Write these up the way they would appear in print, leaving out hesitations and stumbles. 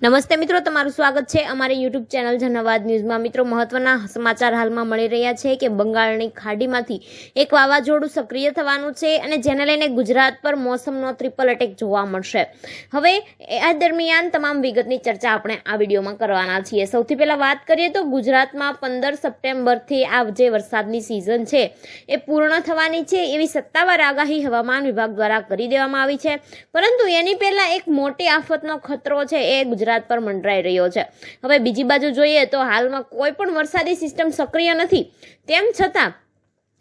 નમસ્તે મિત્રો, તમારું સ્વાગત છે અમારી યુટ્યુબ ચેનલ જનવાદ ન્યૂઝમાં। મિત્રો, મહત્વના સમાચાર હાલમાં મળી રહ્યા છે કે બંગાળની ખાડીમાંથી એક વાવાઝોડું સક્રિય થવાનું છે અને જેને લઈને ગુજરાત પર મોસમનો ટ્રિપલ અટેક જોવા મળશે। હવે આ દરમિયાન તમામ વિગતની ચર્ચા આપણે આ વિડીયોમાં કરવાના છીએ। સૌથી પહેલા વાત કરીએ તો ગુજરાતમાં 15 સપ્ટેમ્બરથી આ જે વરસાદની સિઝન છે એ પૂર્ણ થવાની છે એવી સત્તાવાર આગાહી હવામાન વિભાગ દ્વારા કરી દેવામાં આવી છે, પરંતુ એની પહેલા એક મોટી આફતનો ખતરો છે એ ગુજરાત પર મંડરાઈ રહ્યો છે। હવે બીજી બાજુ જોઈએ તો હાલમાં કોઈ પણ વરસાદી સિસ્ટમ સક્રિય નથી, તેમ છતાં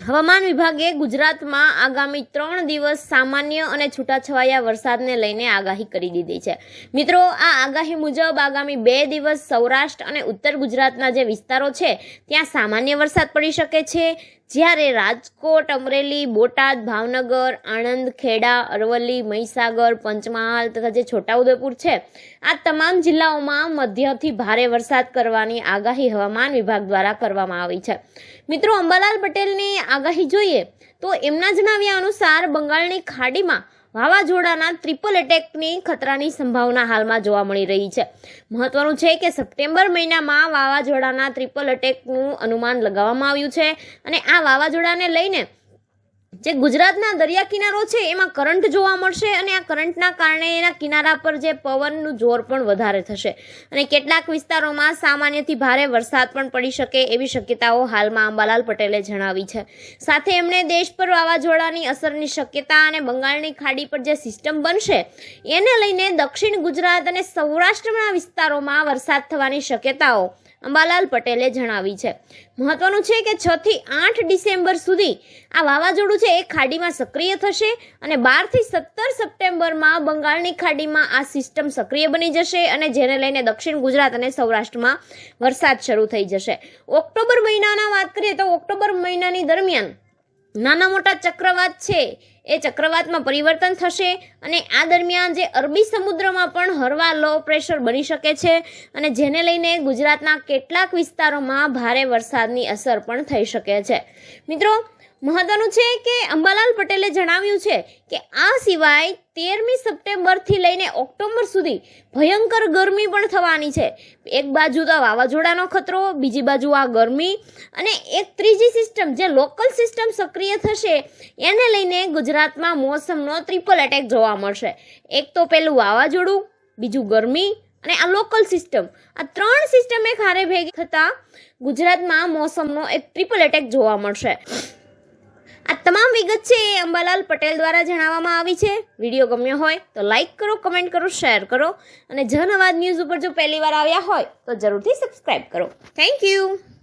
હવામાન વિભાગે ગુજરાતમાં આગામી 3 દિવસ સામાન્ય અને છૂટાછવાયા વરસાદને લઈને આગાહી કરી દીધી છે। મિત્રો, આ આગાહી મુજબ આગામી 2 દિવસ સૌરાષ્ટ્ર અને ઉત્તર ગુજરાતના જે વિસ્તારો છે ત્યાં સામાન્ય વરસાદ પડી શકે છે, જ્યારે રાજકોટ, અમરેલી, બોટાદ, ભાવનગર, આણંદ, ખેડા, અરવલ્લી, મહીસાગર, પંચમહાલ તથા જે છોટાઉદેપુર છે આ તમામ જિલ્લાઓમાં મધ્યથી ભારે વરસાદ કરવાની આગાહી હવામાન વિભાગ દ્વારા કરવામાં આવી છે। મિત્રો, અંબાલાલ પટેલની આગાહી જોઈએ તો એમના જણાવ્યા અનુસાર બંગાળની ખાડીમાં વાવાઝોડાના ટ્રિપલ અટેકની ખતરાની સંભાવના હાલમાં જોવા મળી રહી છે। મહત્વનું છે કે સપ્ટેમ્બર મહિનામાં વાવાઝોડાના ટ્રિપલ અટેકનું અનુમાન લગાવવામાં આવ્યું છે અને આ વાવાઝોડાને લઈને જે ગુજરાતના દરિયા કિનારો છે એમાં કરંટ જોવા મળશે અને આ કરંટના કારણે એના કિનારા પર જે પવનનું જોર પણ વધારે થશે અને કેટલાક વિસ્તારોમાં સામાન્યથી ભારે વરસાદ પણ પડી શકે એવી શક્યતાઓ હાલમાં અંબાલાલ પટેલે જણાવી છે। સાથે એમણે દેશ પર વાવાઝોડાની અસરની શક્યતા અને બંગાળની ખાડી પર જે સિસ્ટમ બનશે એને લઈને દક્ષિણ ગુજરાત અને સૌરાષ્ટ્રના વિસ્તારોમાં વરસાદ થવાની શક્યતાઓ અંબાલાલ પટેલે જણાવી છે। મહત્વનું છે કે 6 થી 8 ડિસેમ્બર સુધી આ વાવાઝોડું છે એ ખાડીમાં સક્રિય થશે અને 12 થી 17 સપ્ટેમ્બરમાં બંગાળની ખાડીમાં આ સિસ્ટમ સક્રિય બની જશે અને જેને લઈને દક્ષિણ ગુજરાત અને સૌરાષ્ટ્રમાં વરસાદ શરૂ થઈ જશે। ઓક્ટોબર મહિનાના વાત કરીએ તો ઓક્ટોબર મહિનાની દરમિયાન નાના મોટા ચક્રવાત છે એ ચક્રવાતમાં પરિવર્તન થશે અને આ દરમિયાન જે અરબી સમુદ્રમાં પણ હળવા લો પ્રેશર બની શકે છે અને જેને લઈને ગુજરાતના કેટલાક વિસ્તારોમાં ભારે વરસાદની અસર પણ થઈ શકે છે। મિત્રો, મહત્વનું છે કે અંબાલાલ પટેલે જણાવ્યું છે કે આ સિવાય 13મી સપ્ટેમ્બરથી લઈને ઓક્ટોબર સુધી ભયંકર ગરમી પણ થવાની છે। એક બાજુ તો વાવાઝોડાનો ખતરો, બીજી બાજુ આ ગરમી અને એક ત્રીજી સિસ્ટમ જે લોકલ સિસ્ટમ સક્રિય થશે એને લઈને ગુજરાતમાં મોસમનો ટ્રિપલ અટેક જોવા મળશે। એક તો પેલું વાવાઝોડું, બીજું ગરમી અને આ લોકલ સિસ્ટમ, આ 3 સિસ્ટમ એક હારે ભેગી થતા ગુજરાતમાં મોસમનો એક ટ્રિપલ અટેક જોવા મળશે। આ તમામ વિગત છે એ અંબાલાલ પટેલ દ્વારા જણાવવામાં આવી છે। વિડીયો ગમ્યો હોય તો લાઈક કરો, કમેન્ટ કરો, શેર કરો અને જનવાદ ન્યૂઝ ઉપર જો પહેલી વાર આવ્યા હોય તો જરૂરથી સબસ્ક્રાઇબ કરો। Thank you.